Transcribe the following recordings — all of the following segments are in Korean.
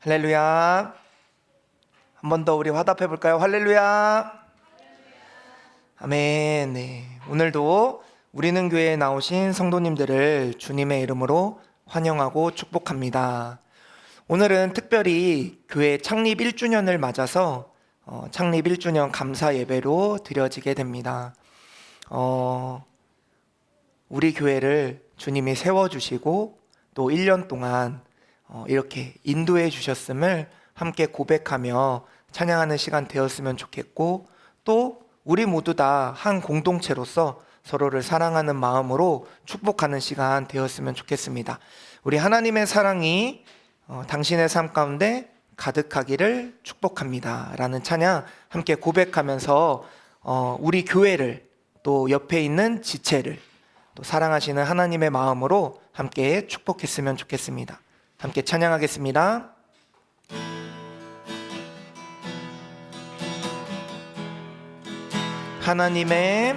할렐루야. 한 번 더 우리 화답해 볼까요? 할렐루야. 아멘. 네. 오늘도 우리는 교회에 나오신 성도님들을 주님의 이름으로 환영하고 축복합니다. 오늘은 특별히 교회 창립 1주년을 맞아서 창립 1주년 감사 예배로 드려지게 됩니다. 우리 교회를 주님이 세워주시고 또 1년 동안 이렇게 인도해 주셨음을 함께 고백하며 찬양하는 시간 되었으면 좋겠고, 또 우리 모두 다 한 공동체로서 서로를 사랑하는 마음으로 축복하는 시간 되었으면 좋겠습니다. 우리 하나님의 사랑이 당신의 삶 가운데 가득하기를 축복합니다 라는 찬양 함께 고백하면서 우리 교회를, 또 옆에 있는 지체를 또 사랑하시는 하나님의 마음으로 함께 축복했으면 좋겠습니다. 함께 찬양하겠습니다. 하나님의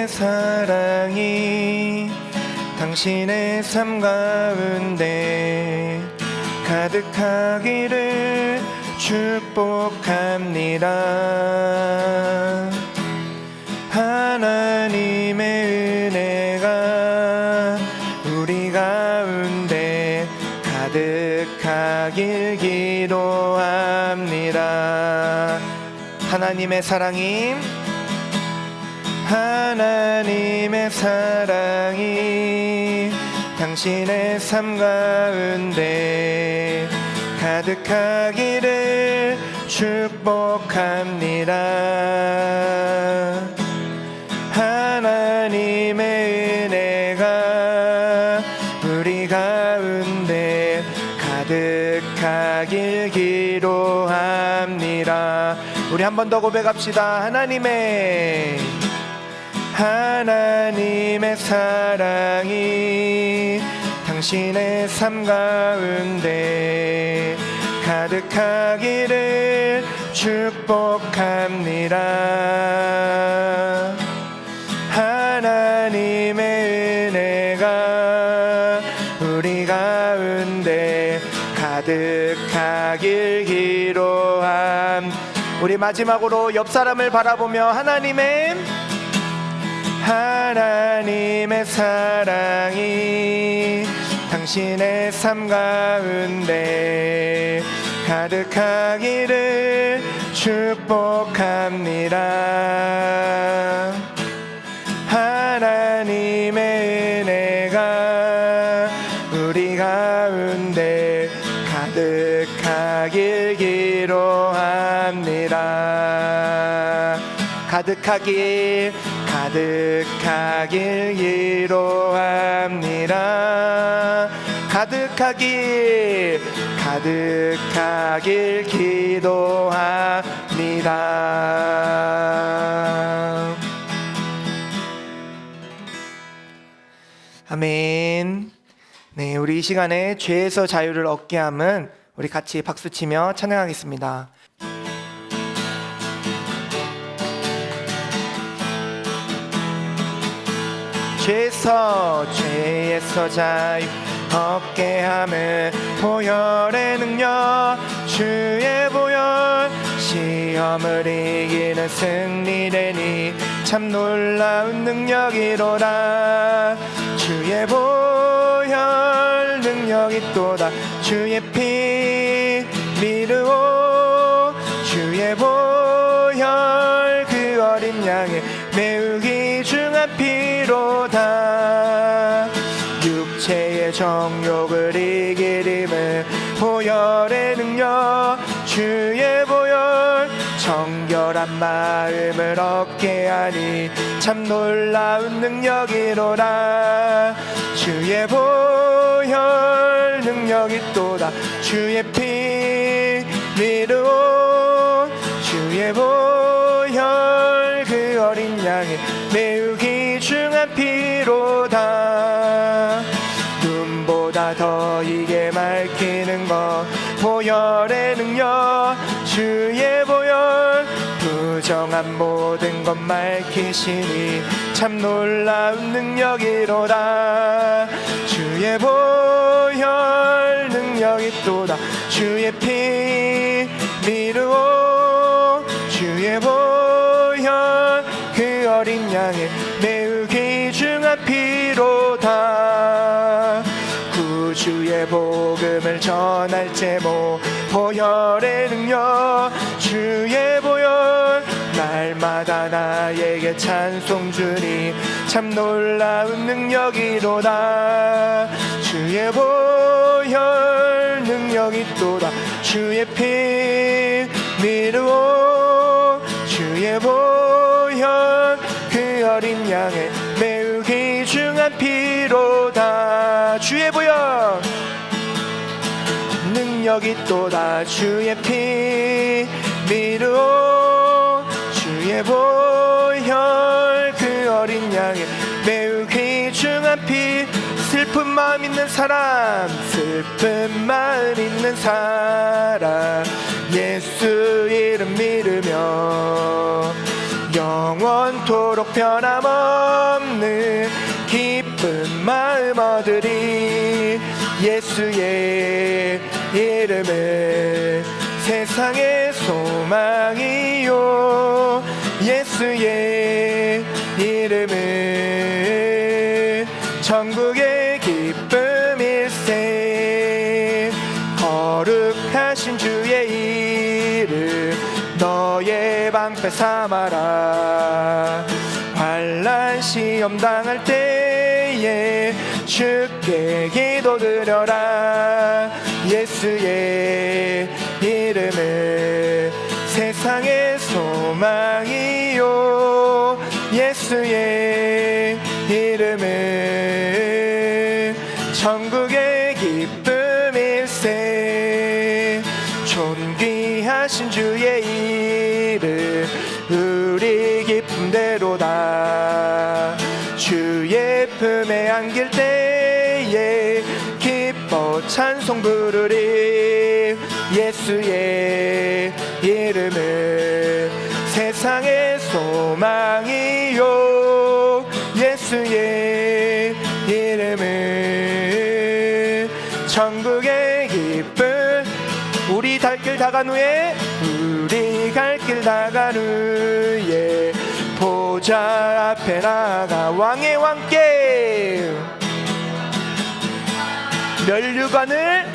사랑이 당신의 삶 가운데 가득하기를 축복합니다. 하나님의 은혜가 우리 가운데 가득하길 기도합니다. 하나님의 사랑이 당신의 삶 가운데 가득하기를 축복합니다. 하나님의 은혜가 우리 가운데 가득하길 기도합니다. 우리 한 번 더 고백합시다. 하나님의 사랑이 당신의 삶 가운데 가득하기를 축복합니다. 하나님의 은혜가 우리 가운데 가득하길 기도함. 우리 마지막으로 옆 사람을 바라보며 하나님의 사랑이 당신의 삶 가운데 가득하기를 축복합니다. 하나님의 은혜가 우리 가운데 가득하길 기도합니다. 가득하길 기도합니다. 가득하길 기도합니다. 아멘. 네, 우리 이 시간에 죄에서 자유를 얻게 함은 우리 같이 박수치며 찬양하겠습니다. 죄에서 자유 얻게 함은 보혈의 능력, 주의 보혈, 시험을 이기는 승리되니 참 놀라운 능력이로다. 주의 보혈 능력이 또다. 주의 피 미르오, 주의 보혈 그 어린 양의 매우 귀중한 피로다. 육체의 정욕을 이기림은 보혈의 능력, 주의 보혈 정결한 마음을 얻게 하니 참 놀라운 능력이로다. 주의 보혈 능력이 또다. 주의 피 미르오, 주의 보혈 그 어린 양의 매우 귀중한 피로다. 눈보다 더 이게 밝히는 것 보혈의 능력, 주의 보혈 부정한 모든 것 밝히시니 참 놀라운 능력이로다. 주의 보혈 있도다. 주의 피 미루어 주의 보혈 그 어린 양의 매우 귀중한 피로다. 구주의 복음을 전할 제목 보혈의 능력 주의 보혈 날마다 나에게 찬송 주니 참 놀라운 능력이로다. 주의 보혈 능력이 또다. 주의 피 미루어 주의 보혈 그 어린 양의 매우 귀중한 피로다. 주의 보혈 능력이 또다. 주의 피 미루어 주의 보혈 그 어린 양의 매우 귀중한 피. 슬픈 마음 있는 사람 슬픈 마음 있는 사람 예수 이름 믿으며 영원토록 변함없는 기쁜 마음 얻으리. 예수의 이름은 세상의 소망이요 예수의 이름은 천국의 기쁨일세. 거룩하신 주의 이름 너의 방패 삼아라. 환난 시험 당할 때에 주께 기도드려라. 예수의 이름은 세상의 소망이요 예수의 이름은 천국의 기쁨일세. 존귀하신 주의 이름 우리 기쁨대로다. 주의 품에 안길 때에 기뻐 찬송 부르리. 예수의 이름은 세상의 소망이요 예수의 이름은 천국의 기쁨. 우리 갈 길 다간 후에 우리 갈 길 다간 후에 보좌 앞에 나가 왕의 왕께 면류관을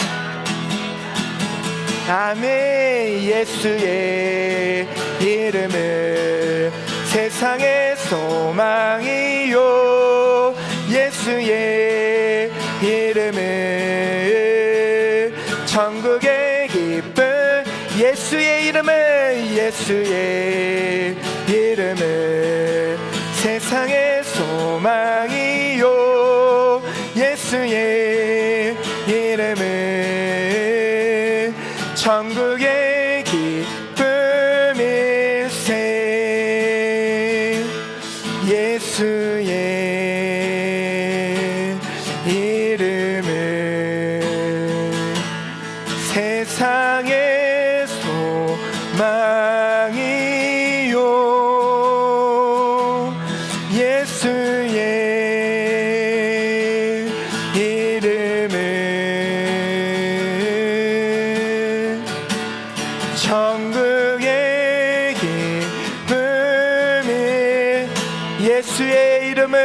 아멘. 예수의 이름은 세상의 소망이요 예수의 이름은 천국의 기쁨. 예수의 이름은 예수의 이름은 세상의 소망이요 예수의 이름은 천국의 기쁨일세. 예수의 이름은 세상의 소망이요 예수의 이름은 천국의 기쁨이. 예수의 이름은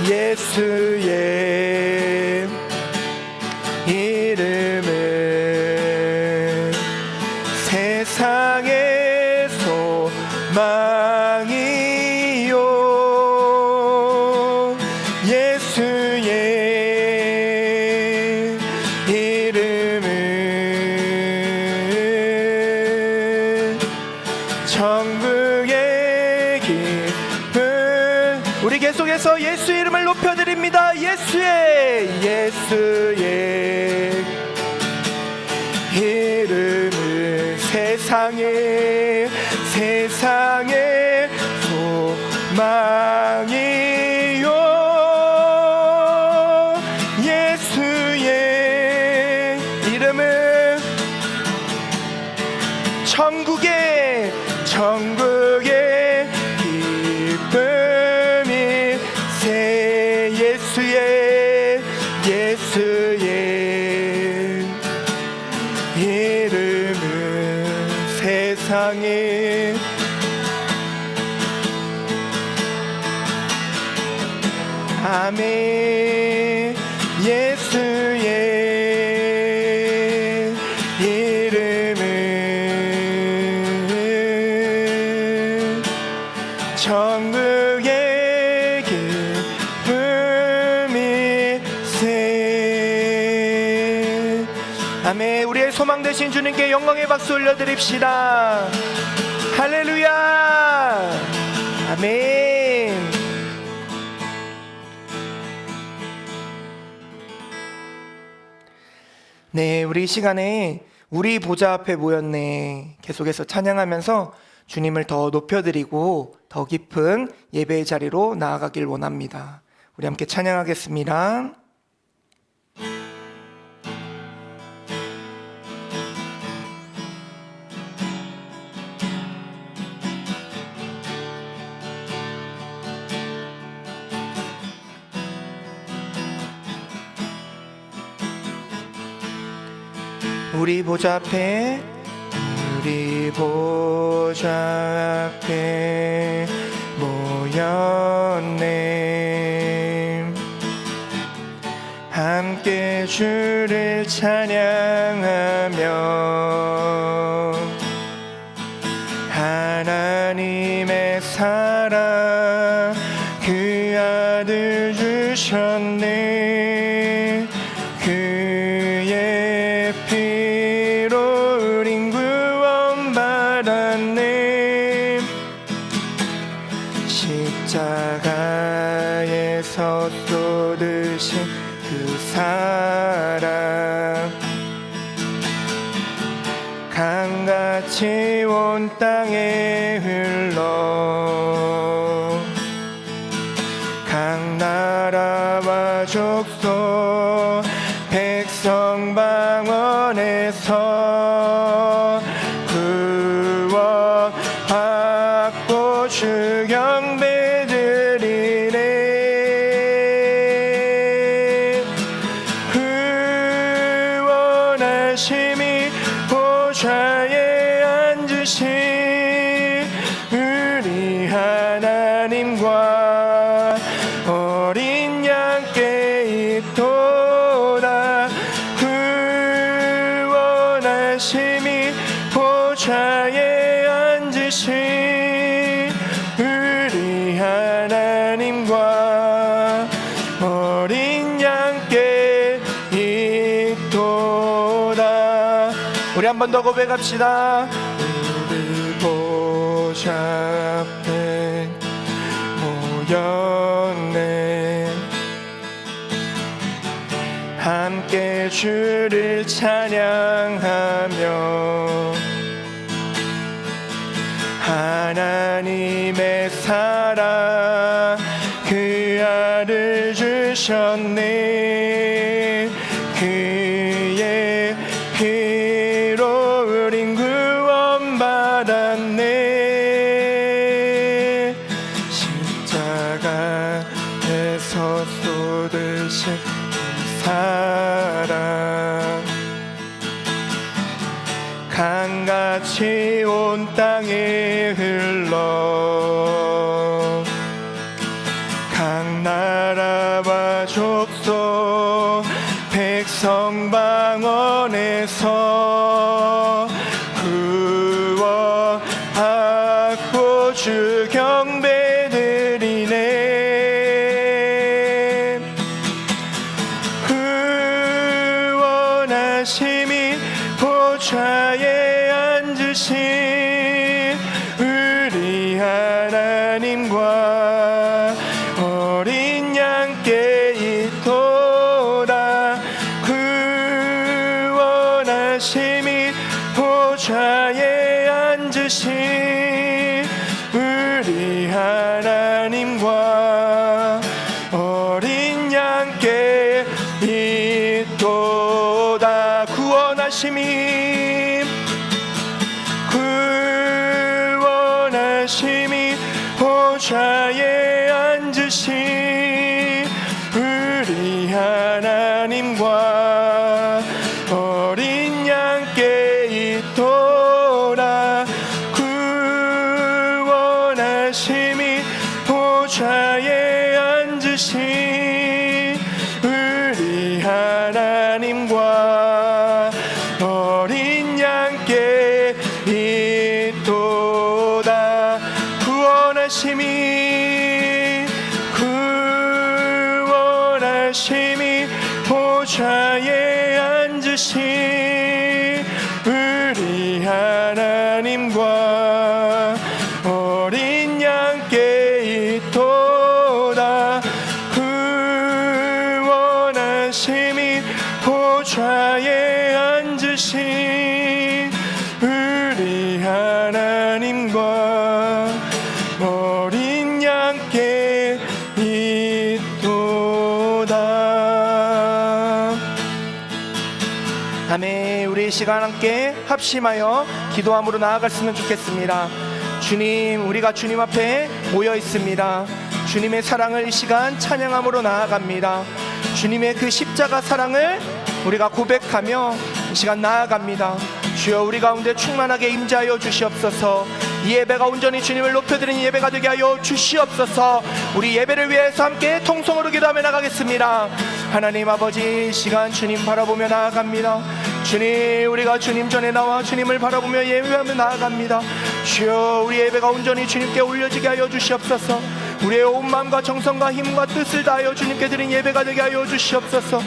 예수의 이름은 세상의 소망이요 예수의 이름은 천국의 기쁨. 우리 계속해서 예수 이름을 높여드립니다. 예수의 이름은 세상의 소망이요 예수의 이름은 천국의 기쁨이. 새 예수의 세상에 아멘. 예수의 이름은 천국의 기쁨이세. 아멘. 우리의 소망 되신 주님께 영광의 박수 올려드립시다. 할렐루야. 아멘. 네, 우리 이 시간에 우리 보좌 앞에 모였네 계속해서 찬양하면서 주님을 더 높여드리고 더 깊은 예배의 자리로 나아가길 원합니다. 우리 함께 찬양하겠습니다. 우리 보좌 앞에 우리 보좌 앞에 모였네. 함께 주를 찬양하며 하나님의 사랑 그 아들 주셨네. 그의 피로 우린 구원받았네. 십자가에서 쏟으신 그 사랑 강같이 온 땅에 흘러 각 나라와 족속 백성 방언에서 구원받고 주 경배 드리네. 구원하심이 보좌에 앉으신 우리 하나님과 어린 양께 있도다. 구원하심이 보좌에 앉으신 우리 하나님과 어린 양께 있도다. 우리 한 번 더 고백합시다. 우리 보좌 앞에 모였네. 함께 주를 찬양하며 하나님의 사랑 그 아들 주셨네. 그의 피로 우린 구원받았네. 십자가에서 쏟으신 사랑 강같이 온 땅에 흘러 각 나라와 족속 백성 방언에서 구원받고 주 경배 드리네. 구원하심이 보좌에 앉으신 우리 하나님과 어린 양께 있도다. 구원하심이 보좌에 앉으신 우리 하나님과 어린 양께 있도다. 구원하심이 보좌에 앉으신 우리 하나님과 어린 양께 있도다. 있도다. 구원하심이 보좌에 앉으신 우리 하나님과 어린 양께 있도다. 구원하심이 보좌에 앉으신 우리 하나님과 어린 양께 있도다. 아멘. 우리 이 시간 함께 합심하여 기도함으로 나아갔으면 좋겠습니다. 주님, 우리가 주님 앞에 모여 있습니다. 주님의 사랑을 이 시간 찬양함으로 나아갑니다. 주님의 그 십자가 사랑을 우리가 고백하며 이 시간 나아갑니다. 주여, 우리 가운데 충만하게 임재하여 주시옵소서. 이 예배가 온전히 주님을 높여드리는 예배가 되게 하여 주시옵소서. 우리 예배를 위해서 함께 통성으로 기도하며 나가겠습니다. 하나님 아버지, 이 시간 주님 바라보며 나아갑니다. 주님, 우리가 주님 전에 나와 주님을 바라보며 예배하며 나아갑니다. 주여, 우리 예배가 온전히 주님께 올려지게 하여 주시옵소서. 우리의 온 마음과 정성과 힘과 뜻을 다하여 주님께 드린 예배가 되게 하여 주시옵소서.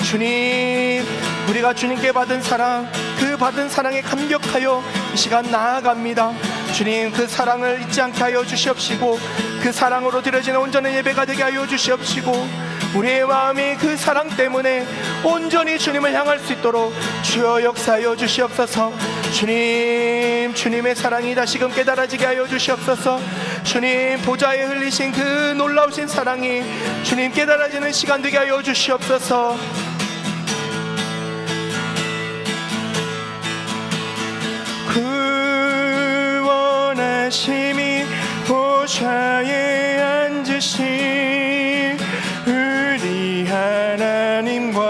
주님, 우리가 주님께 받은 사랑, 그 받은 사랑에 감격하여 이 시간 나아갑니다. 주님, 그 사랑을 잊지 않게 하여 주시옵시고 그 사랑으로 드려지는 온전한 예배가 되게 하여 주시옵시고 우리의 마음이 그 사랑 때문에 온전히 주님을 향할 수 있도록 주여 역사하여 주시옵소서. 주님, 주님의 사랑이 다시금 깨달아지게 하여 주시옵소서. 주님, 보좌에 흘리신 그 놀라우신 사랑이 주님 깨달아지는 시간 되게 하여 주시옵소서. 구원하심이 보좌에 앉으신 우리 하나님과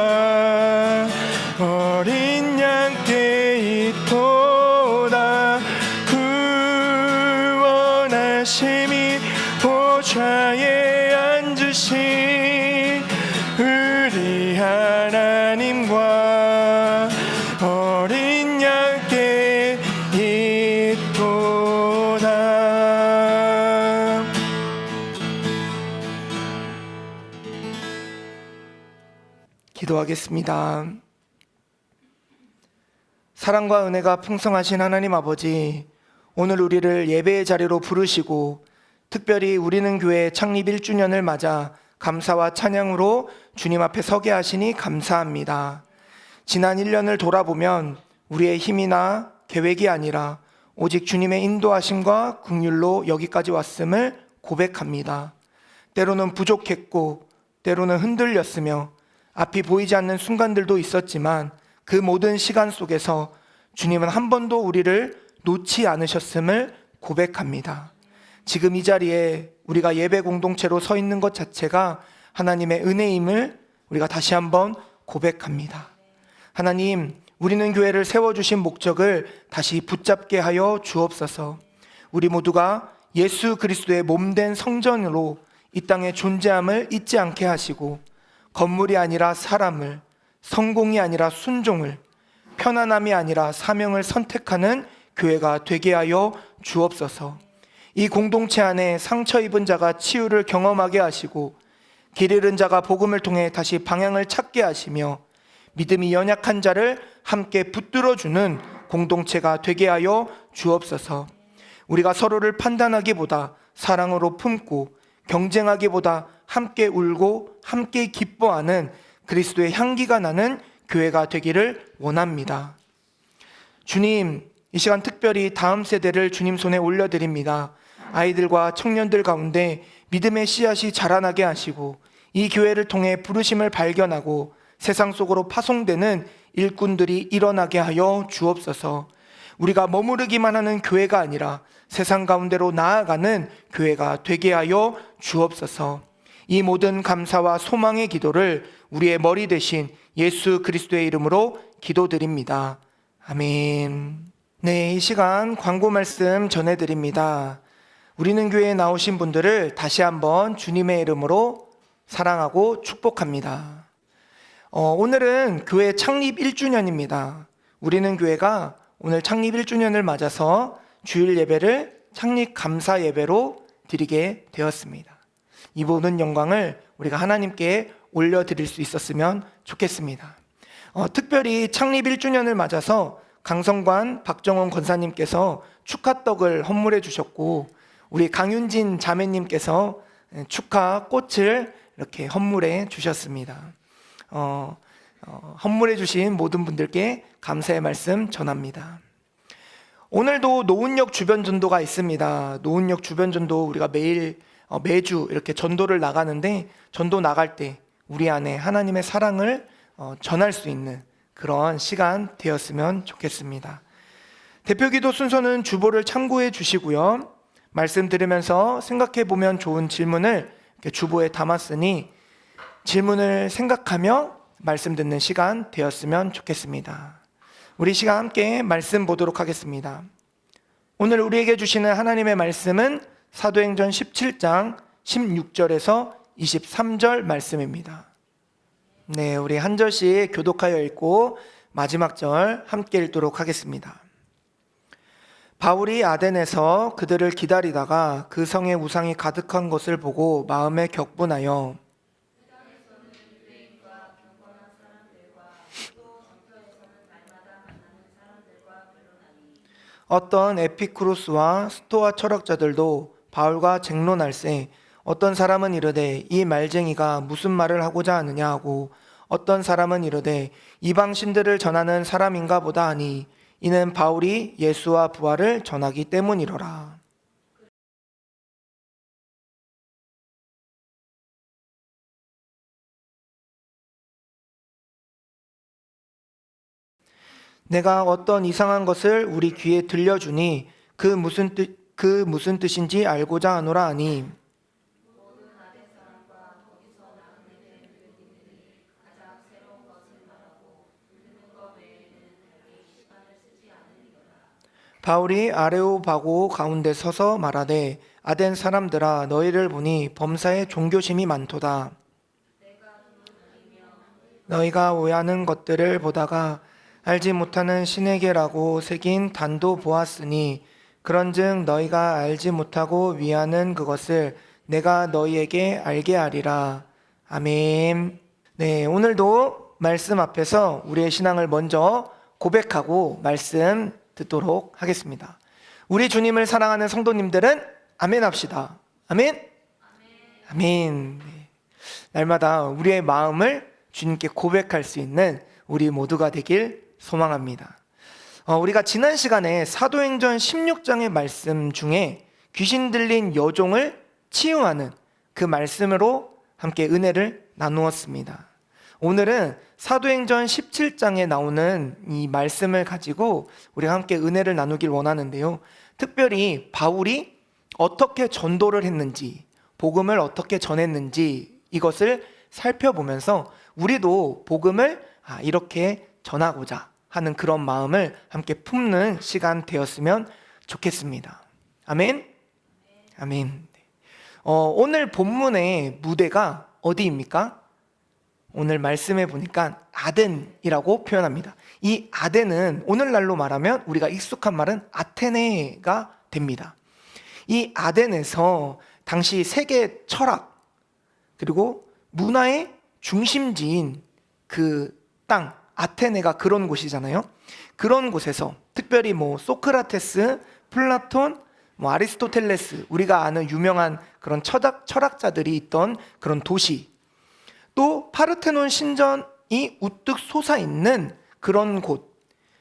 어린 양께 있도다. 구원하심이 보좌에 앉으신 우리 하나님과 어린 양께 있도다. 기도하겠습니다. 사랑과 은혜가 풍성하신 하나님 아버지, 오늘 우리를 예배의 자리로 부르시고 특별히 우리는 교회 창립 1주년을 맞아 감사와 찬양으로 주님 앞에 서게 하시니 감사합니다. 지난 1년을 돌아보면 우리의 힘이나 계획이 아니라 오직 주님의 인도하심과 긍휼로 여기까지 왔음을 고백합니다. 때로는 부족했고 때로는 흔들렸으며 앞이 보이지 않는 순간들도 있었지만 그 모든 시간 속에서 주님은 한 번도 우리를 놓지 않으셨음을 고백합니다. 지금 이 자리에 우리가 예배 공동체로 서 있는 것 자체가 하나님의 은혜임을 우리가 다시 한번 고백합니다. 하나님, 우리는 교회를 세워주신 목적을 다시 붙잡게 하여 주옵소서. 우리 모두가 예수 그리스도의 몸된 성전으로 이 땅에 존재함을 잊지 않게 하시고 건물이 아니라 사람을, 성공이 아니라 순종을, 편안함이 아니라 사명을 선택하는 교회가 되게 하여 주옵소서. 이 공동체 안에 상처 입은 자가 치유를 경험하게 하시고 길 잃은 자가 복음을 통해 다시 방향을 찾게 하시며 믿음이 연약한 자를 함께 붙들어주는 공동체가 되게 하여 주옵소서. 우리가 서로를 판단하기보다 사랑으로 품고 경쟁하기보다 함께 울고 함께 기뻐하는 그리스도의 향기가 나는 교회가 되기를 원합니다. 주님, 이 시간 특별히 다음 세대를 주님 손에 올려드립니다. 아이들과 청년들 가운데 믿음의 씨앗이 자라나게 하시고 이 교회를 통해 부르심을 발견하고 세상 속으로 파송되는 일꾼들이 일어나게 하여 주옵소서. 우리가 머무르기만 하는 교회가 아니라 세상 가운데로 나아가는 교회가 되게 하여 주옵소서. 이 모든 감사와 소망의 기도를 우리의 머리 대신 예수 그리스도의 이름으로 기도드립니다. 아멘. 네, 이 시간 광고 말씀 전해드립니다. 우리는 교회에 나오신 분들을 다시 한번 주님의 이름으로 사랑하고 축복합니다. 오늘은 교회 창립 1주년입니다. 우리는 교회가 오늘 창립 1주년을 맞아서 주일 예배를 창립 감사 예배로 드리게 되었습니다. 이 모든 영광을 우리가 하나님께 올려드릴 수 있었으면 좋겠습니다. 특별히 창립 1주년을 맞아서 강성관 박정원 권사님께서 축하떡을 헌물해 주셨고, 우리 강윤진 자매님께서 축하 꽃을 이렇게 헌물해 주셨습니다. 헌물해 주신 모든 분들께 감사의 말씀 전합니다. 오늘도 노은역 주변 전도가 있습니다. 노은역 주변 전도 우리가 매주 이렇게 전도를 나가는데, 전도 나갈 때 우리 안에 하나님의 사랑을 전할 수 있는 그런 시간 되었으면 좋겠습니다. 대표기도 순서는 주보를 참고해 주시고요. 말씀 들으면서 생각해 보면 좋은 질문을 주보에 담았으니 질문을 생각하며 말씀 듣는 시간 되었으면 좋겠습니다. 우리 시간 함께 말씀 보도록 하겠습니다. 오늘 우리에게 주시는 하나님의 말씀은 사도행전 17장 16절에서 23절 말씀입니다. 네, 우리 한 절씩 교독하여 읽고 마지막 절 함께 읽도록 하겠습니다. 바울이 아덴에서 그들을 기다리다가 그 성에 우상이 가득한 것을 보고 마음에 격분하여 어떤 에피쿠로스와 스토아 철학자들도 바울과 쟁론할세 어떤 사람은 이르되 이 말쟁이가 무슨 말을 하고자 하느냐 하고, 어떤 사람은 이르되 이방 신들을 전하는 사람인가 보다 하니 이는 바울이 예수와 부활을 전하기 때문이로라. 내가 어떤 이상한 것을 우리 귀에 들려주니 그 무슨 뜻인지 알고자 하노라 하니, 바울이 아레오바고 가운데 서서 말하되 아덴 사람들아 너희를 보니 범사에 종교심이 많도다. 너희가 오해하는 것들을 보다가 알지 못하는 신에게라고 새긴 단도 보았으니 그런즉 너희가 알지 못하고 위하는 그것을 내가 너희에게 알게 하리라. 아멘. 네, 오늘도 말씀 앞에서 우리의 신앙을 먼저 고백하고 말씀 듣도록 하겠습니다. 우리 주님을 사랑하는 성도님들은 아멘 합시다. 아멘. 아멘. 네. 날마다 우리의 마음을 주님께 고백할 수 있는 우리 모두가 되길 소망합니다. 우리가 지난 시간에 사도행전 16장의 말씀 중에 귀신 들린 여종을 치유하는 그 말씀으로 함께 은혜를 나누었습니다. 오늘은 사도행전 17장에 나오는 이 말씀을 가지고 우리가 함께 은혜를 나누길 원하는데요. 특별히 바울이 어떻게 전도를 했는지, 복음을 어떻게 전했는지 이것을 살펴보면서 우리도 복음을 이렇게 전하고자 하는 그런 마음을 함께 품는 시간 되었으면 좋겠습니다. 아멘? 아멘. 오늘 본문의 무대가 어디입니까? 오늘 말씀해 보니까 아덴이라고 표현합니다. 이 아덴은 오늘날로 말하면 우리가 익숙한 말은 아테네가 됩니다. 이 아덴에서 당시 세계 철학 그리고 문화의 중심지인 그 땅, 아테네가 그런 곳이잖아요. 그런 곳에서 특별히 소크라테스, 플라톤, 아리스토텔레스, 우리가 아는 유명한 그런 철학자들이 있던 그런 도시, 또 파르테논 신전이 우뚝 솟아있는 그런 곳,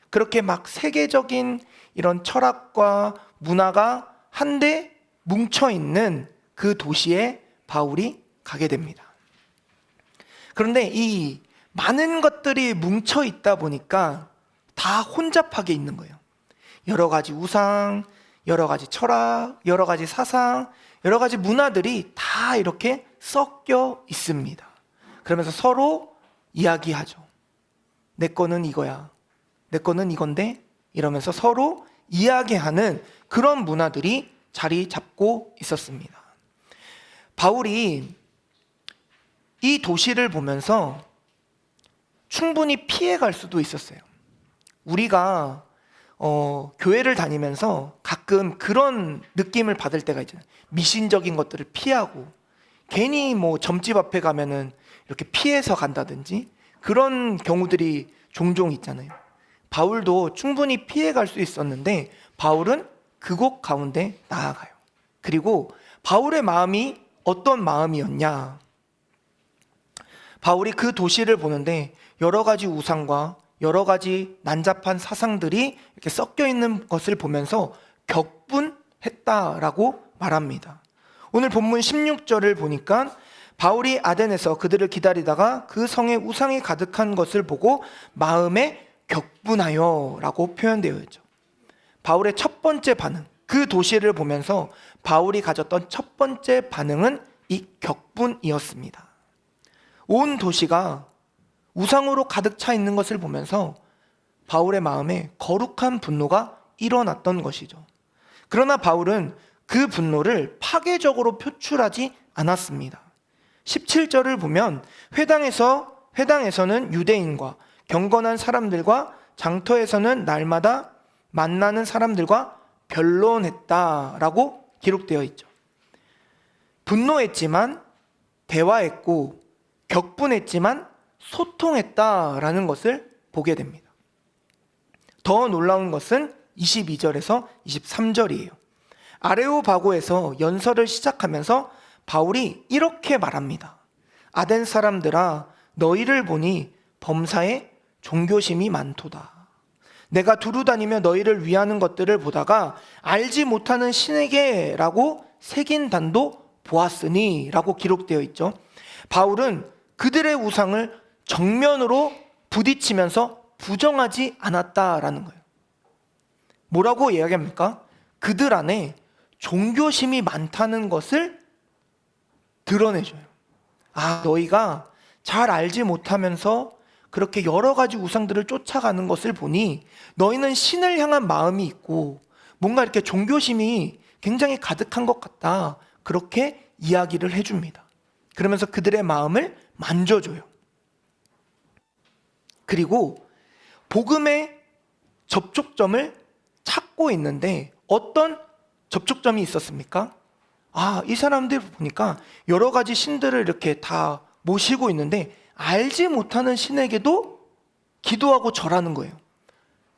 그렇게 막 세계적인 이런 철학과 문화가 한데 뭉쳐있는 그 도시에 바울이 가게 됩니다. 그런데 이 많은 것들이 뭉쳐있다 보니까 다 혼잡하게 있는 거예요. 여러 가지 우상, 여러 가지 철학, 여러 가지 사상, 여러 가지 문화들이 다 이렇게 섞여 있습니다. 그러면서 서로 이야기하죠. 내 거는 이거야, 내 거는 이건데, 이러면서 서로 이야기하는 그런 문화들이 자리 잡고 있었습니다. 바울이 이 도시를 보면서 충분히 피해갈 수도 있었어요. 우리가 교회를 다니면서 가끔 그런 느낌을 받을 때가 있잖아요. 미신적인 것들을 피하고 괜히 뭐 점집 앞에 가면은 이렇게 피해서 간다든지 그런 경우들이 종종 있잖아요. 바울도 충분히 피해갈 수 있었는데 바울은 그곳 가운데 나아가요. 그리고 바울의 마음이 어떤 마음이었냐? 바울이 그 도시를 보는데 여러 가지 우상과 여러 가지 난잡한 사상들이 이렇게 섞여 있는 것을 보면서 격분했다라고 말합니다. 오늘 본문 16절을 보니까 바울이 아덴에서 그들을 기다리다가 그 성에 우상이 가득한 것을 보고 마음에 격분하여 라고 표현되어 있죠. 바울의 첫 번째 반응, 그 도시를 보면서 바울이 가졌던 첫 번째 반응은 이 격분이었습니다. 온 도시가 우상으로 가득 차 있는 것을 보면서 바울의 마음에 거룩한 분노가 일어났던 것이죠. 그러나 바울은 그 분노를 파괴적으로 표출하지 않았습니다. 17절을 보면 회당에서는 유대인과 경건한 사람들과 장터에서는 날마다 만나는 사람들과 변론했다라고 기록되어 있죠. 분노했지만 대화했고 격분했지만 소통했다라는 것을 보게 됩니다. 더 놀라운 것은 22절에서 23절이에요. 아레오바고에서 연설을 시작하면서 바울이 이렇게 말합니다. 아덴 사람들아, 너희를 보니 범사에 종교심이 많도다. 내가 두루 다니며 너희를 위하는 것들을 보다가 알지 못하는 신에게라고 새긴 단도 보았으니 라고 기록되어 있죠. 바울은 그들의 우상을 정면으로 부딪히면서 부정하지 않았다라는 거예요. 뭐라고 이야기합니까? 그들 안에 종교심이 많다는 것을 드러내줘요. 너희가 잘 알지 못하면서 그렇게 여러 가지 우상들을 쫓아가는 것을 보니 너희는 신을 향한 마음이 있고 뭔가 이렇게 종교심이 굉장히 가득한 것 같다. 그렇게 이야기를 해줍니다. 그러면서 그들의 마음을 만져줘요. 그리고 복음의 접촉점을 찾고 있는데 어떤 접촉점이 있었습니까? 이 사람들 보니까 여러 가지 신들을 이렇게 다 모시고 있는데 알지 못하는 신에게도 기도하고 절하는 거예요.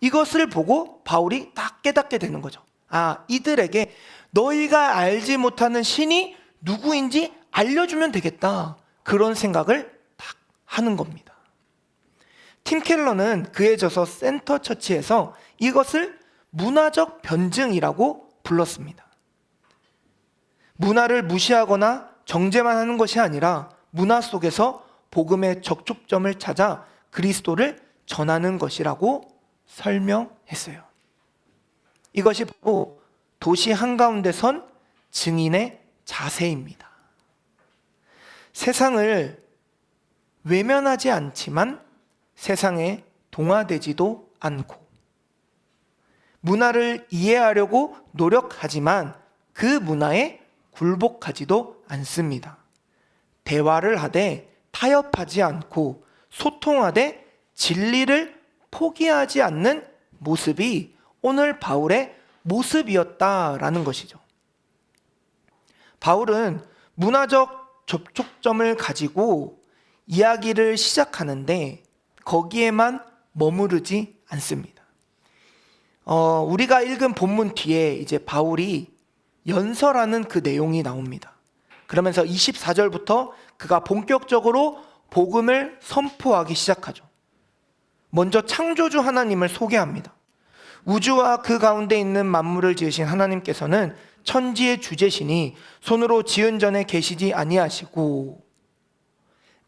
이것을 보고 바울이 딱 깨닫게 되는 거죠. 이들에게 너희가 알지 못하는 신이 누구인지 알려주면 되겠다. 그런 생각을 딱 하는 겁니다. 팀 켈러는 그에 져서 센터 처치에서 이것을 문화적 변증이라고 불렀습니다. 문화를 무시하거나 정죄만 하는 것이 아니라 문화 속에서 복음의 접촉점을 찾아 그리스도를 전하는 것이라고 설명했어요. 이것이 바로 도시 한가운데 선 증인의 자세입니다. 세상을 외면하지 않지만 세상에 동화되지도 않고 문화를 이해하려고 노력하지만 그 문화에 굴복하지도 않습니다. 대화를 하되 타협하지 않고 소통하되 진리를 포기하지 않는 모습이 오늘 바울의 모습이었다라는 것이죠. 바울은 문화적 접촉점을 가지고 이야기를 시작하는데 거기에만 머무르지 않습니다. 우리가 읽은 본문 뒤에 이제 바울이 연설하는 그 내용이 나옵니다. 그러면서 24절부터 그가 본격적으로 복음을 선포하기 시작하죠. 먼저 창조주 하나님을 소개합니다. 우주와 그 가운데 있는 만물을 지으신 하나님께서는 천지의 주제시니 손으로 지은 전에 계시지 아니하시고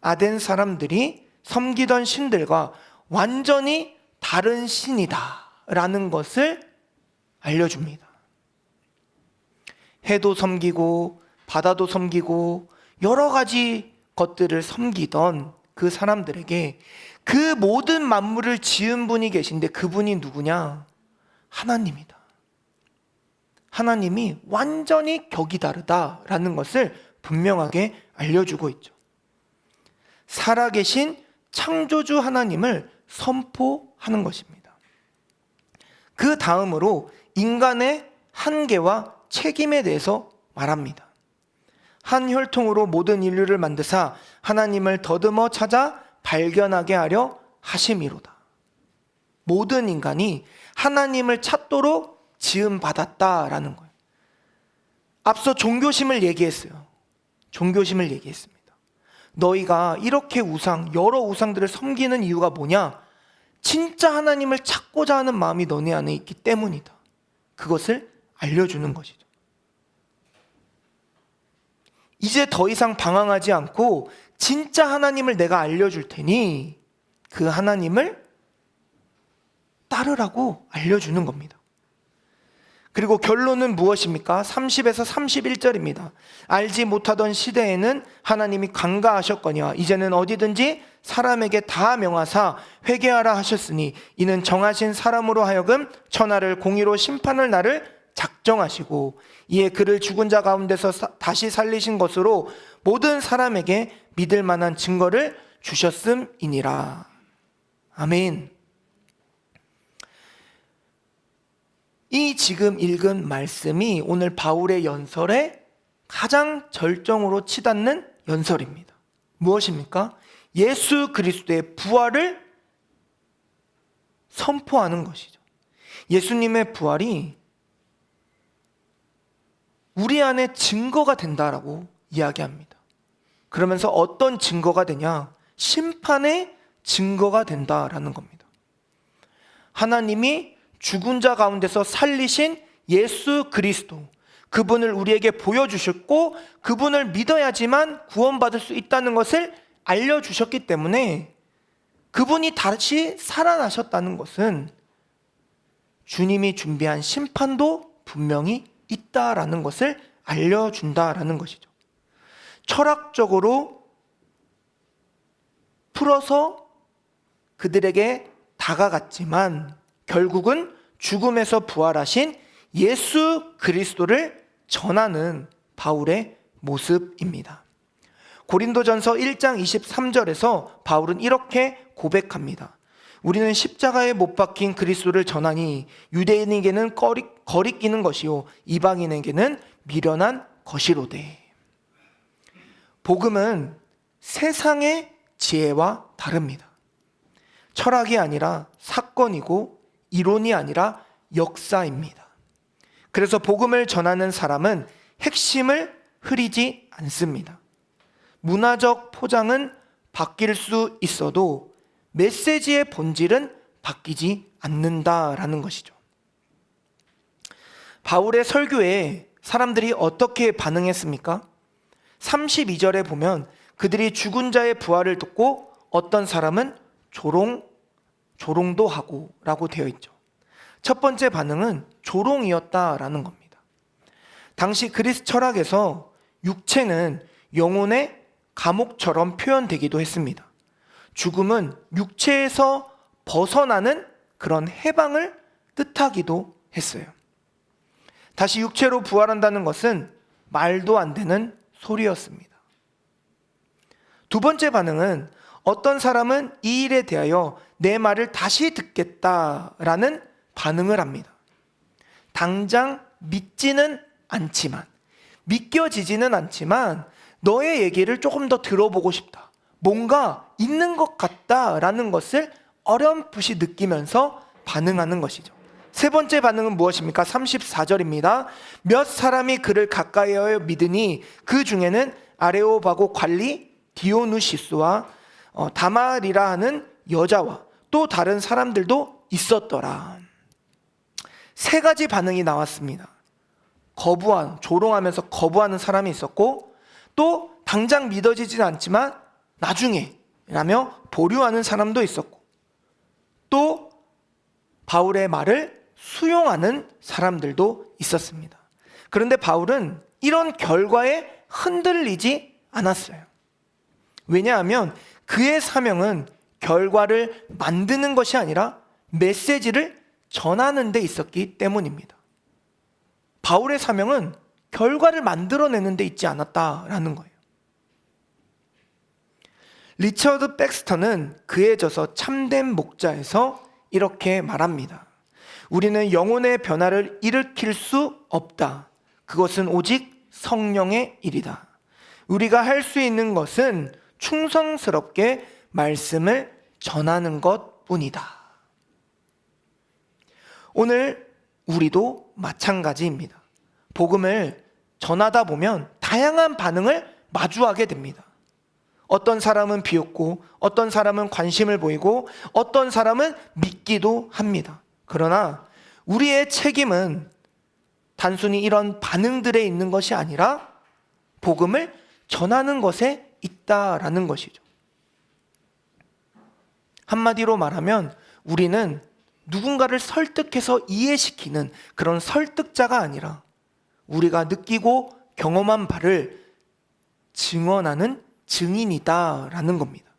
아덴 사람들이 섬기던 신들과 완전히 다른 신이다 라는 것을 알려줍니다. 해도 섬기고 바다도 섬기고 여러 가지 것들을 섬기던 그 사람들에게 그 모든 만물을 지은 분이 계신데 그분이 누구냐? 하나님이다. 하나님이 완전히 격이 다르다라는 것을 분명하게 알려주고 있죠. 살아계신 창조주 하나님을 선포하는 것입니다. 그 다음으로 인간의 한계와 책임에 대해서 말합니다. 한 혈통으로 모든 인류를 만드사 하나님을 더듬어 찾아 발견하게 하려 하심이로다. 모든 인간이 하나님을 찾도록 지음받았다라는 거예요. 앞서 종교심을 얘기했어요. 종교심을 얘기했습니다. 너희가 이렇게 여러 우상들을 섬기는 이유가 뭐냐? 진짜 하나님을 찾고자 하는 마음이 너네 안에 있기 때문이다. 그것을 알려주는 것이죠. 이제 더 이상 방황하지 않고 진짜 하나님을 내가 알려줄 테니 그 하나님을 따르라고 알려주는 겁니다. 그리고 결론은 무엇입니까? 30에서 31절입니다. 알지 못하던 시대에는 하나님이 간과하셨거니와 이제는 어디든지 사람에게 다 명하사 회개하라 하셨으니 이는 정하신 사람으로 하여금 천하를 공의로 심판할 날을 작정하시고 이에 그를 죽은 자 가운데서 다시 살리신 것으로 모든 사람에게 믿을 만한 증거를 주셨음이니라. 아멘. 이 지금 읽은 말씀이 오늘 바울의 연설에 가장 절정으로 치닫는 연설입니다. 무엇입니까? 예수 그리스도의 부활을 선포하는 것이죠. 예수님의 부활이 우리 안에 증거가 된다라고 이야기합니다. 그러면서 어떤 증거가 되냐? 심판의 증거가 된다라는 겁니다. 하나님이 죽은 자 가운데서 살리신 예수 그리스도, 그분을 우리에게 보여주셨고 그분을 믿어야지만 구원받을 수 있다는 것을 알려주셨기 때문에 그분이 다시 살아나셨다는 것은 주님이 준비한 심판도 분명히 있다라는 것을 알려준다라는 것이죠. 철학적으로 풀어서 그들에게 다가갔지만 결국은 죽음에서 부활하신 예수 그리스도를 전하는 바울의 모습입니다. 고린도전서 1장 23절에서 바울은 이렇게 고백합니다. 우리는 십자가에 못 박힌 그리스도를 전하니 유대인에게는 거리끼는 것이요 이방인에게는 미련한 것이로되. 복음은 세상의 지혜와 다릅니다. 철학이 아니라 사건이고 이론이 아니라 역사입니다. 그래서 복음을 전하는 사람은 핵심을 흐리지 않습니다. 문화적 포장은 바뀔 수 있어도 메시지의 본질은 바뀌지 않는다라는 것이죠. 바울의 설교에 사람들이 어떻게 반응했습니까? 32절에 보면 그들이 죽은 자의 부활을 듣고 어떤 사람은 조롱도 하고 라고 되어 있죠. 첫 번째 반응은 조롱이었다라는 겁니다. 당시 그리스 철학에서 육체는 영혼의 감옥처럼 표현되기도 했습니다. 죽음은 육체에서 벗어나는 그런 해방을 뜻하기도 했어요. 다시 육체로 부활한다는 것은 말도 안 되는 소리였습니다. 두 번째 반응은 어떤 사람은 이 일에 대하여 내 말을 다시 듣겠다라는 반응을 합니다. 당장 믿지는 않지만, 믿겨지지는 않지만 너의 얘기를 조금 더 들어보고 싶다. 뭔가 있는 것 같다라는 것을 어렴풋이 느끼면서 반응하는 것이죠. 세 번째 반응은 무엇입니까? 34절입니다. 몇 사람이 그를 가까이하여 믿으니 그 중에는 아레오바고 관리 디오누시스와 다말이라 하는 여자와 또 다른 사람들도 있었더라. 세 가지 반응이 나왔습니다. 조롱하면서 거부하는 사람이 있었고, 또 당장 믿어지진 않지만 나중에 라며 보류하는 사람도 있었고, 또 바울의 말을 수용하는 사람들도 있었습니다. 그런데 바울은 이런 결과에 흔들리지 않았어요. 왜냐하면 그의 사명은 결과를 만드는 것이 아니라 메시지를 전하는 데 있었기 때문입니다. 바울의 사명은 결과를 만들어내는 데 있지 않았다라는 거예요. 리처드 백스터는 그의 저서 참된 목자에서 이렇게 말합니다. 우리는 영혼의 변화를 일으킬 수 없다. 그것은 오직 성령의 일이다. 우리가 할 수 있는 것은 충성스럽게 말씀을 전하는 것뿐이다. 오늘 우리도 마찬가지입니다. 복음을 전하다 보면 다양한 반응을 마주하게 됩니다. 어떤 사람은 비웃고, 어떤 사람은 관심을 보이고, 어떤 사람은 믿기도 합니다. 그러나 우리의 책임은 단순히 이런 반응들에 있는 것이 아니라 복음을 전하는 것에 있다라는 것이죠. 한마디로 말하면 우리는 누군가를 설득해서 이해시키는 그런 설득자가 아니라 우리가 느끼고 경험한 바를 증언하는 증인이다라는 겁니다.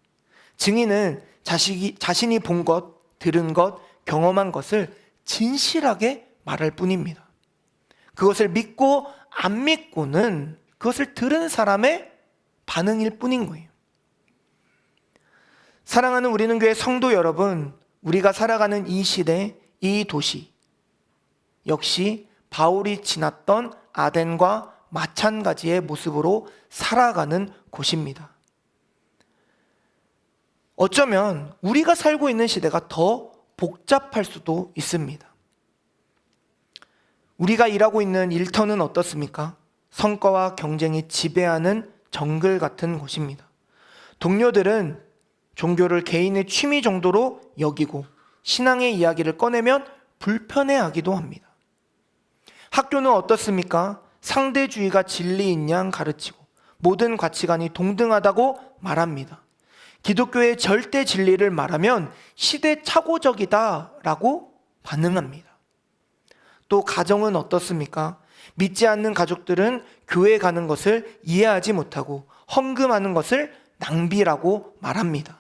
증인은 자신이 본 것, 들은 것, 경험한 것을 진실하게 말할 뿐입니다. 그것을 믿고 안 믿고는 그것을 들은 사람의 반응일 뿐인 거예요. 사랑하는 우리는 교회 성도 여러분, 우리가 살아가는 이 시대, 이 도시 역시 바울이 지났던 아덴과 마찬가지의 모습으로 살아가는 곳입니다. 어쩌면 우리가 살고 있는 시대가 더 복잡할 수도 있습니다. 우리가 일하고 있는 일터는 어떻습니까? 성과와 경쟁이 지배하는 정글 같은 곳입니다. 동료들은 종교를 개인의 취미 정도로 여기고 신앙의 이야기를 꺼내면 불편해하기도 합니다. 학교는 어떻습니까? 상대주의가 진리인 양 가르치고 모든 가치관이 동등하다고 말합니다. 기독교의 절대 진리를 말하면 시대착오적이다라고 반응합니다. 또 가정은 어떻습니까? 믿지 않는 가족들은 교회 가는 것을 이해하지 못하고 헌금하는 것을 낭비라고 말합니다.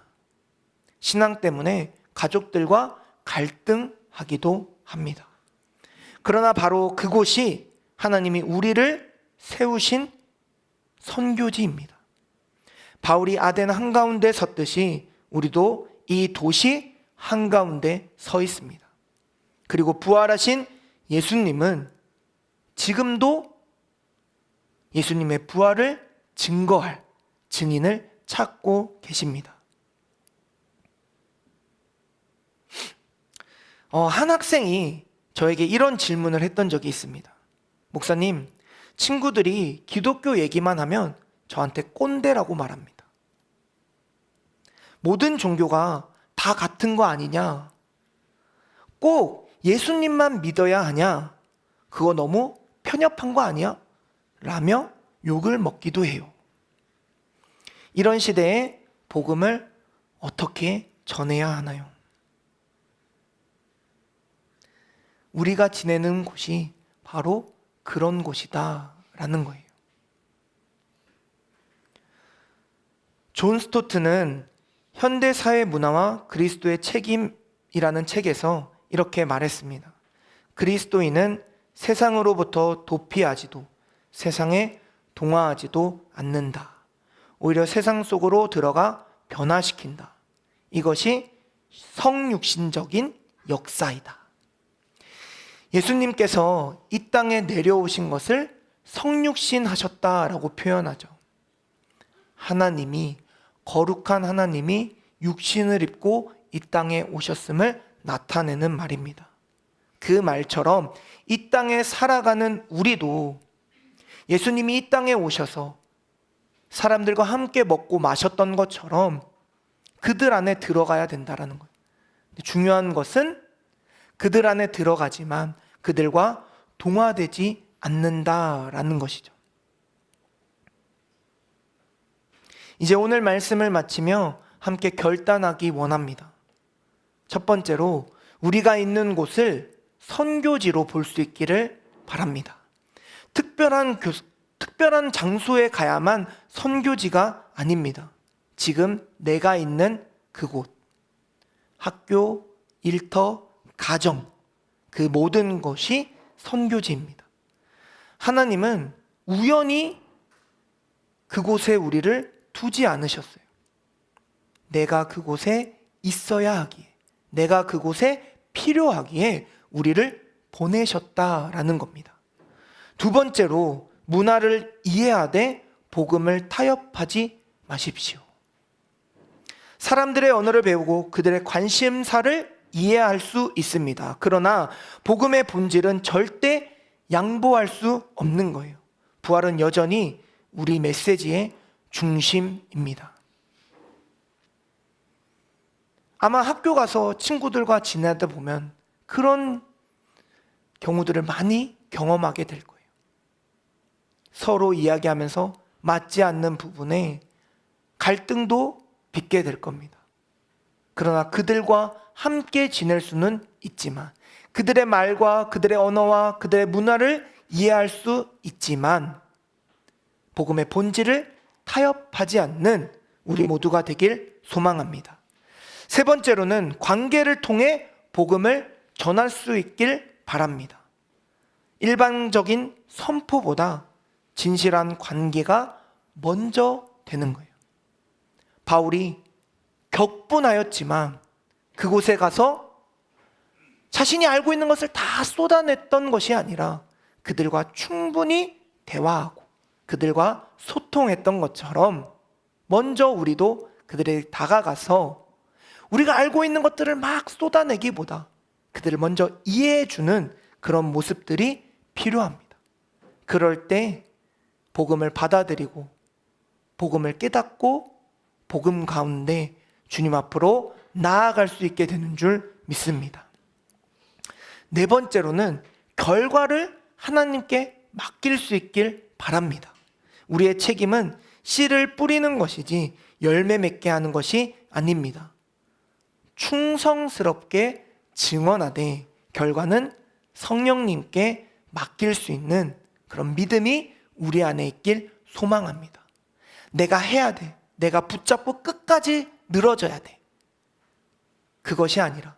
신앙 때문에 가족들과 갈등하기도 합니다. 그러나 바로 그곳이 하나님이 우리를 세우신 선교지입니다. 바울이 아덴 한가운데 섰듯이 우리도 이 도시 한가운데 서 있습니다. 그리고 부활하신 예수님은 지금도 예수님의 부활을 증거할 증인을 찾고 계십니다. 한 학생이 저에게 이런 질문을 했던 적이 있습니다. 목사님, 친구들이 기독교 얘기만 하면 저한테 꼰대라고 말합니다. 모든 종교가 다 같은 거 아니냐? 꼭 예수님만 믿어야 하냐? 그거 너무 편협한 거 아니야? 라며 욕을 먹기도 해요. 이런 시대에 복음을 어떻게 전해야 하나요? 우리가 지내는 곳이 바로 그런 곳이다 라는 거예요. 존 스토트는 현대사회 문화와 그리스도의 책임이라는 책에서 이렇게 말했습니다. 그리스도인은 세상으로부터 도피하지도 세상에 동화하지도 않는다. 오히려 세상 속으로 들어가 변화시킨다. 이것이 성육신적인 역사이다. 예수님께서 이 땅에 내려오신 것을 성육신 하셨다라고 표현하죠. 하나님이, 거룩한 하나님이 육신을 입고 이 땅에 오셨음을 나타내는 말입니다. 그 말처럼 이 땅에 살아가는 우리도 예수님이 이 땅에 오셔서 사람들과 함께 먹고 마셨던 것처럼 그들 안에 들어가야 된다라는 거예요. 중요한 것은 그들 안에 들어가지만 그들과 동화되지 않는다라는 것이죠. 이제 오늘 말씀을 마치며 함께 결단하기 원합니다. 첫 번째로 우리가 있는 곳을 선교지로 볼 수 있기를 바랍니다. 특별한 장소에 가야만 선교지가 아닙니다. 지금 내가 있는 그곳, 학교, 일터, 가정, 그 모든 것이 선교지입니다. 하나님은 우연히 그곳에 우리를 두지 않으셨어요. 내가 그곳에 있어야 하기에, 내가 그곳에 필요하기에 우리를 보내셨다라는 겁니다. 두 번째로 문화를 이해하되 복음을 타협하지 마십시오. 사람들의 언어를 배우고 그들의 관심사를 이해할 수 있습니다. 그러나 복음의 본질은 절대 양보할 수 없는 거예요. 부활은 여전히 우리 메시지의 중심입니다. 아마 학교 가서 친구들과 지내다 보면 그런 경우들을 많이 경험하게 될 거예요. 서로 이야기하면서 맞지 않는 부분에 갈등도 빚게 될 겁니다. 그러나 그들과 함께 지낼 수는 있지만, 그들의 말과 그들의 언어와 그들의 문화를 이해할 수 있지만 복음의 본질을 타협하지 않는 우리 모두가 되길 소망합니다. 세 번째로는 관계를 통해 복음을 전할 수 있길 바랍니다. 일반적인 선포보다 진실한 관계가 먼저 되는 거예요. 바울이 격분하였지만 그곳에 가서 자신이 알고 있는 것을 다 쏟아냈던 것이 아니라 그들과 충분히 대화하고 그들과 소통했던 것처럼 먼저 우리도 그들에게 다가가서 우리가 알고 있는 것들을 막 쏟아내기보다 그들을 먼저 이해해주는 그런 모습들이 필요합니다. 그럴 때 복음을 받아들이고 복음을 깨닫고 복음 가운데 주님 앞으로 나아갈 수 있게 되는 줄 믿습니다. 네 번째로는 결과를 하나님께 맡길 수 있길 바랍니다. 우리의 책임은 씨를 뿌리는 것이지 열매 맺게 하는 것이 아닙니다. 충성스럽게 증언하되 결과는 성령님께 맡길 수 있는 그런 믿음이 우리 안에 있길 소망합니다. 내가 해야 돼. 내가 붙잡고 끝까지 늘어져야 돼. 그것이 아니라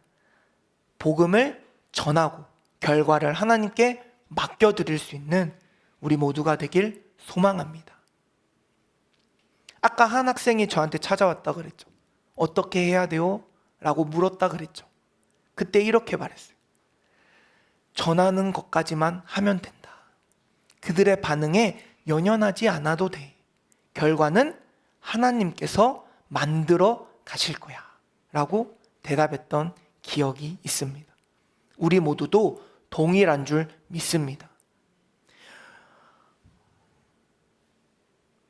복음을 전하고 결과를 하나님께 맡겨드릴 수 있는 우리 모두가 되길 소망합니다. 아까 한 학생이 저한테 찾아왔다 그랬죠. 어떻게 해야 돼요? 라고 물었다 그랬죠. 그때 이렇게 말했어요. 전하는 것까지만 하면 된다. 그들의 반응에 연연하지 않아도 돼. 결과는 하나님께서 만들어 가실 거야 라고 대답했던 기억이 있습니다. 우리 모두도 동일한 줄 믿습니다.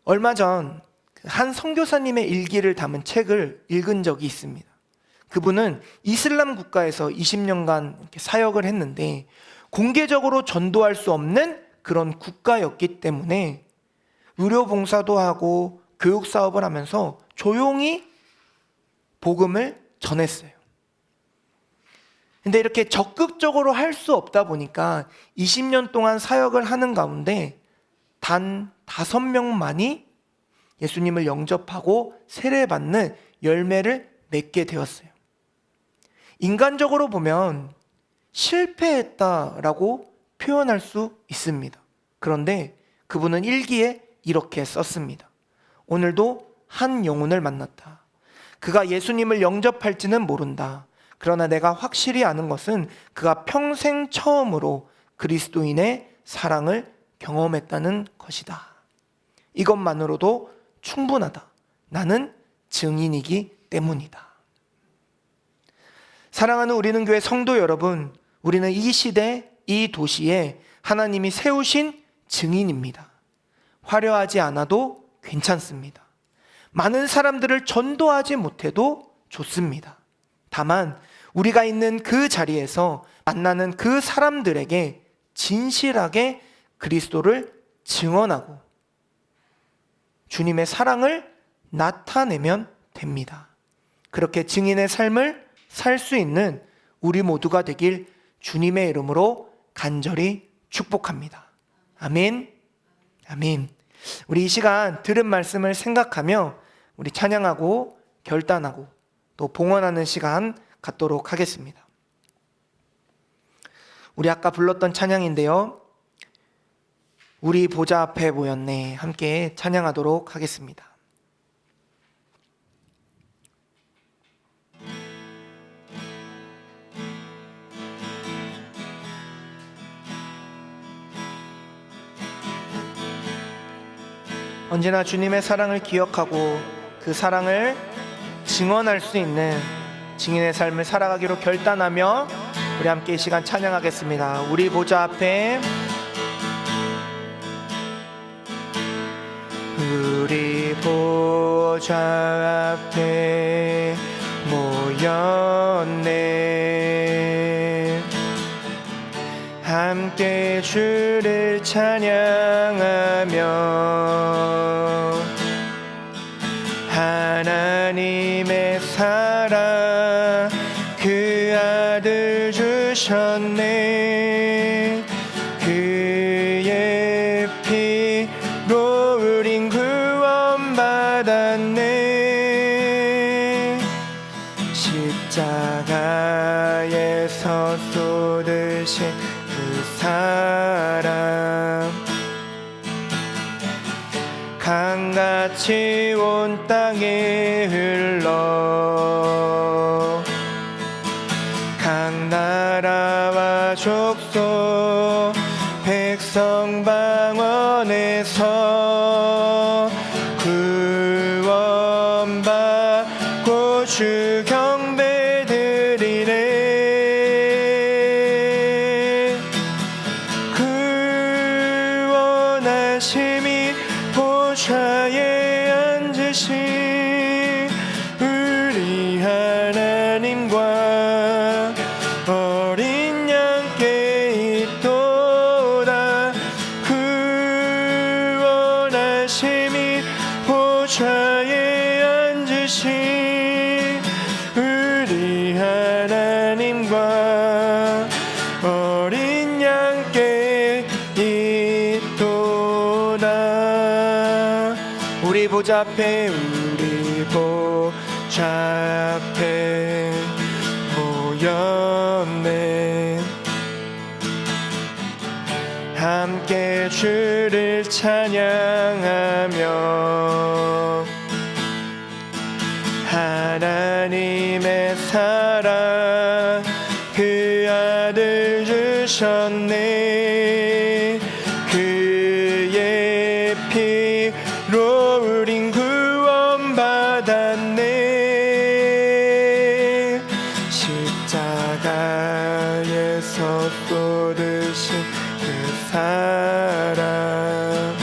얼마 전 한 선교사님의 일기를 담은 책을 읽은 적이 있습니다. 그분은 이슬람 국가에서 20년간 이렇게 사역을 했는데 공개적으로 전도할 수 없는 그런 국가였기 때문에 의료 봉사도 하고 교육 사업을 하면서 조용히 복음을 전했어요. 근데 이렇게 적극적으로 할 수 없다 보니까 20년 동안 사역을 하는 가운데 단 5명만이 예수님을 영접하고 세례받는 열매를 맺게 되었어요. 인간적으로 보면 실패했다라고 표현할 수 있습니다. 그런데 그분은 일기에 이렇게 썼습니다. 오늘도 한 영혼을 만났다. 그가 예수님을 영접할지는 모른다. 그러나 내가 확실히 아는 것은 그가 평생 처음으로 그리스도인의 사랑을 경험했다는 것이다. 이것만으로도 충분하다. 나는 증인이기 때문이다. 사랑하는 우리는 교회 성도 여러분, 우리는 이 시대, 이 도시에 하나님이 세우신 증인입니다. 화려하지 않아도 괜찮습니다. 많은 사람들을 전도하지 못해도 좋습니다. 다만 우리가 있는 그 자리에서 만나는 그 사람들에게 진실하게 그리스도를 증언하고 주님의 사랑을 나타내면 됩니다. 그렇게 증인의 삶을 살 수 있는 우리 모두가 되길 주님의 이름으로 간절히 축복합니다. 아멘. 아멘. 우리 이 시간 들은 말씀을 생각하며 우리 찬양하고 결단하고 또 봉헌하는 시간 갖도록 하겠습니다. 우리 아까 불렀던 찬양인데요. 우리 보좌 앞에 모였네. 함께 찬양하도록 하겠습니다. 언제나 주님의 사랑을 기억하고 그 사랑을 증언할 수 있는 증인의 삶을 살아가기로 결단하며 우리 함께 이 시간 찬양하겠습니다. 우리 보좌 앞에, 우리 보좌 앞에 모였네. 함께 주를 찬양하며 하나님의 사랑 그 아들 주셨네. 그의 피로 우린 구원받았네. 십자가에서 쏟으신 그 사랑 강같이 온 땅에 흘러 각 나라와 족속 백성 방언에서 구원받고 주 경배 드리네. 구원하심이 보좌에 앉으신 우리 하나님과 어린 양께 있도다. 구원하심이 보좌에 앉으신 우리 하나님과 어린 양께 있도다. 우리 보좌 앞에, 우리 보좌 앞에 모였네. 함께 주를 찬양하며 하나님의 사랑 그 아들 주셨네. 그의 피로 우린 구원받았네. 십자가에서 쏟으신 그 사랑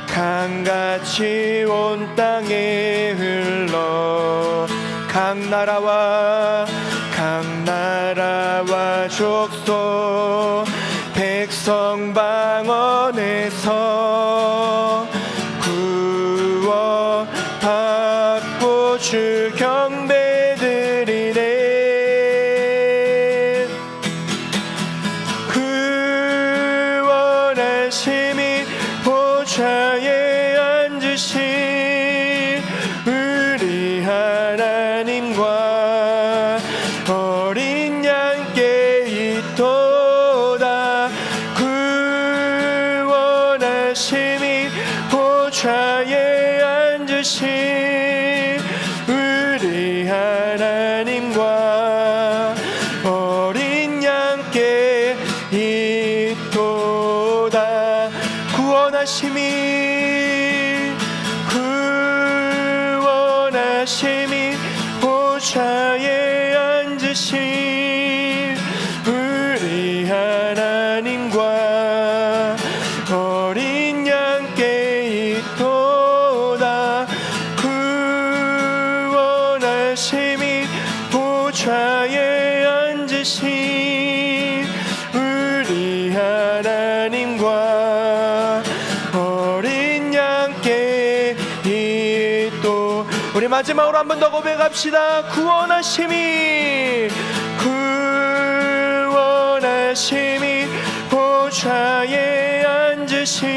강같이 온 땅에 흘러 각 나라와 족속 백성 방언에서 구원받고 주 경배 드리네. 구원하심이 보좌에 앉으신 우리 하나님과 어린 양께 있도다. 구원하심이 보좌에 앉으신 우리 하나님과 어린 양께 있도다. 구원하심이 보좌에 앉으신 우리 하나님과 어린 양께 있도다. 구원하심이 보좌에 앉으신 우리 하나님과 어린 양께 있도. 우리 마지막으로 한 번 더 고백합시다. 구원하심이 보좌에 앉으신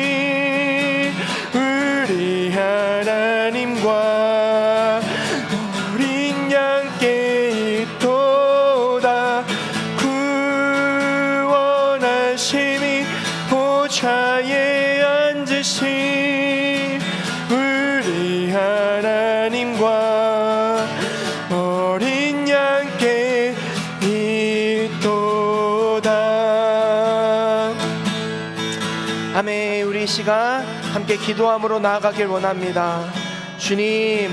우리 하나님과 어린 양께 있도다. 구원하심이 보좌에 앉으신 우리 하나님과 어린 양께 있도다. 아멘. 우리 이 시간 함께 기도함으로 나아가길 원합니다. 주님,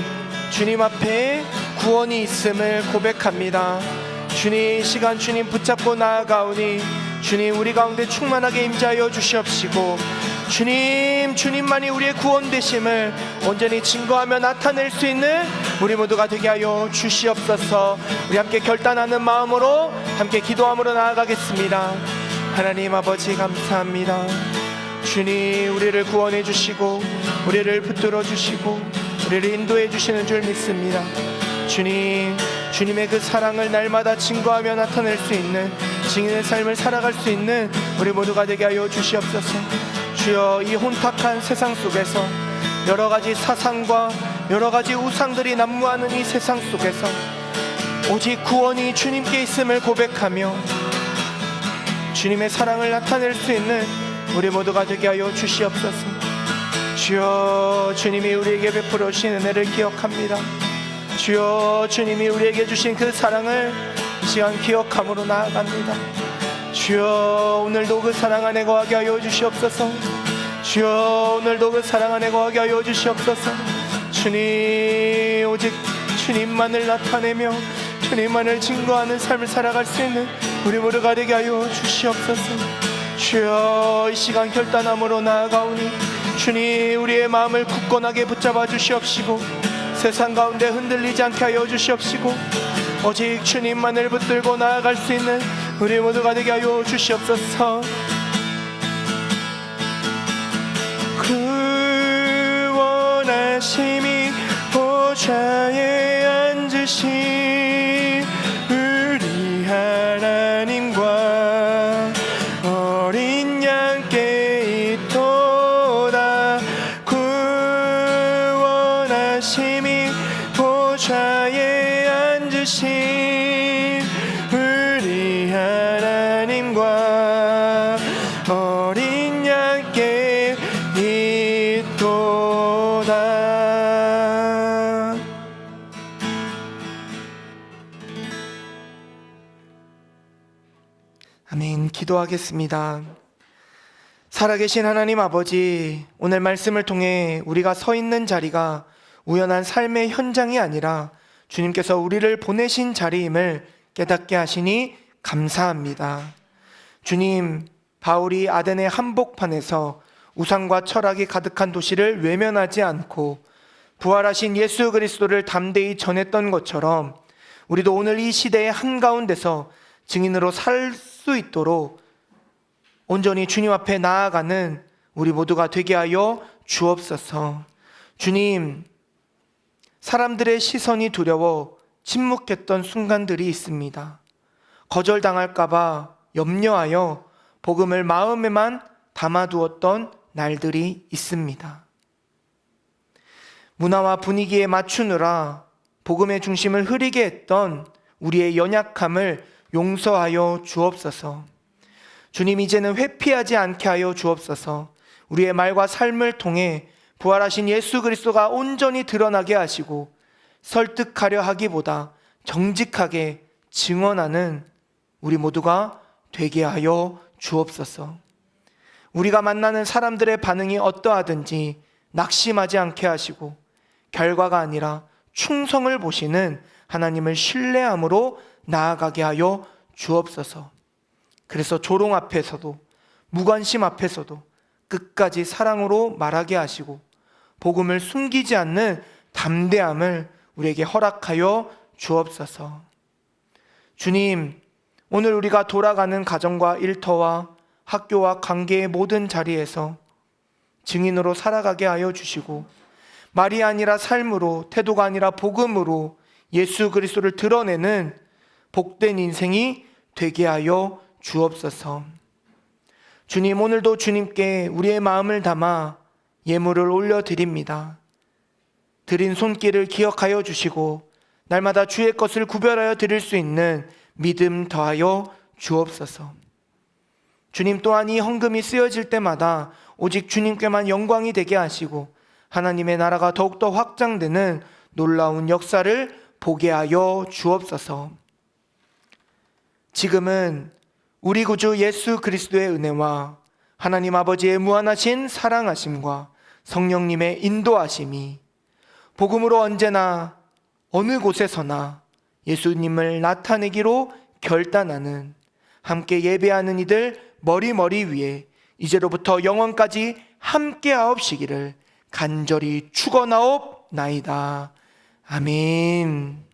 주님 앞에 구원이 있음을 고백합니다. 주님, 이 시간 주님 붙잡고 나아가오니 주님 우리 가운데 충만하게 임재하여 주시옵시고 주님, 주님만이 우리의 구원 되심을 온전히 증거하며 나타낼 수 있는 우리 모두가 되게 하여 주시옵소서. 우리 함께 결단하는 마음으로 함께 기도함으로 나아가겠습니다. 하나님 아버지 감사합니다. 주님, 우리를 구원해 주시고 우리를 붙들어 주시고 우리를 인도해 주시는 줄 믿습니다. 주님, 주님의 그 사랑을 날마다 증거하며 나타낼 수 있는 증인의 삶을 살아갈 수 있는 우리 모두가 되게 하여 주시옵소서. 주여, 이 혼탁한 세상 속에서 여러 가지 사상과 여러 가지 우상들이 난무하는 이 세상 속에서 오직 구원이 주님께 있음을 고백하며 주님의 사랑을 나타낼 수 있는 우리 모두가 되게 하여 주시옵소서. 주여, 주님이 우리에게 베풀어 주신 은혜를 기억합니다. 주여, 주님이 우리에게 주신 그 사랑을 이 시간 기억함으로 나아갑니다. 주여, 오늘도 그 사랑 안에 거하게 하여 주시옵소서. 주여, 오늘도 그 사랑 안에 거하게 하여 주시옵소서. 주님, 오직 주님만을 나타내며 주님만을 증거하는 삶을 살아갈 수 있는 우리 모두가 되게 하여 주시옵소서. 주여, 이 시간 결단함으로 나아가오니 주님, 우리의 마음을 굳건하게 붙잡아 주시옵시고 세상 가운데 흔들리지 않게 하여 주시옵시고 오직 주님만을 붙들고 나아갈 수 있는 우리 모두가 되게 하여 주시옵소서. 그 원하심이 보좌에 앉으신 우리 하나님과 어린 양께 있도다. 그 원하심이 보좌에 앉으신 우리 하나님과 어린 양께 있도다. 아멘. 기도하겠습니다. 살아계신 하나님 아버지, 오늘 말씀을 통해 우리가 서 있는 자리가 우연한 삶의 현장이 아니라 주님께서 우리를 보내신 자리임을 깨닫게 하시니 감사합니다. 주님, 바울이 아덴의 한복판에서 우상과 철학이 가득한 도시를 외면하지 않고 부활하신 예수 그리스도를 담대히 전했던 것처럼 우리도 오늘 이 시대의 한가운데서 증인으로 살 수 있도록 온전히 주님 앞에 나아가는 우리 모두가 되게 하여 주옵소서. 주님, 사람들의 시선이 두려워 침묵했던 순간들이 있습니다. 거절당할까봐 염려하여 복음을 마음에만 담아두었던 날들이 있습니다. 문화와 분위기에 맞추느라 복음의 중심을 흐리게 했던 우리의 연약함을 용서하여 주옵소서. 주님, 이제는 회피하지 않게 하여 주옵소서. 우리의 말과 삶을 통해 부활하신 예수 그리스도가 온전히 드러나게 하시고 설득하려 하기보다 정직하게 증언하는 우리 모두가 되게 하여 주옵소서. 우리가 만나는 사람들의 반응이 어떠하든지 낙심하지 않게 하시고 결과가 아니라 충성을 보시는 하나님을 신뢰함으로 나아가게 하여 주옵소서. 그래서 조롱 앞에서도 무관심 앞에서도 끝까지 사랑으로 말하게 하시고 복음을 숨기지 않는 담대함을 우리에게 허락하여 주옵소서. 주님, 오늘 우리가 돌아가는 가정과 일터와 학교와 관계의 모든 자리에서 증인으로 살아가게 하여 주시고 말이 아니라 삶으로, 태도가 아니라 복음으로 예수 그리스도를 드러내는 복된 인생이 되게 하여 주옵소서. 주님, 오늘도 주님께 우리의 마음을 담아 예물을 올려드립니다. 드린 손길을 기억하여 주시고 날마다 주의 것을 구별하여 드릴 수 있는 믿음 더하여 주옵소서. 주님, 또한 이 헌금이 쓰여질 때마다 오직 주님께만 영광이 되게 하시고 하나님의 나라가 더욱더 확장되는 놀라운 역사를 보게 하여 주옵소서. 지금은 우리 구주 예수 그리스도의 은혜와 하나님 아버지의 무한하신 사랑하심과 성령님의 인도하심이 복음으로 언제나 어느 곳에서나 예수님을 나타내기로 결단하는 함께 예배하는 이들 머리 위에 이제로부터 영원까지 함께하옵시기를 간절히 축원하옵나이다. 아멘.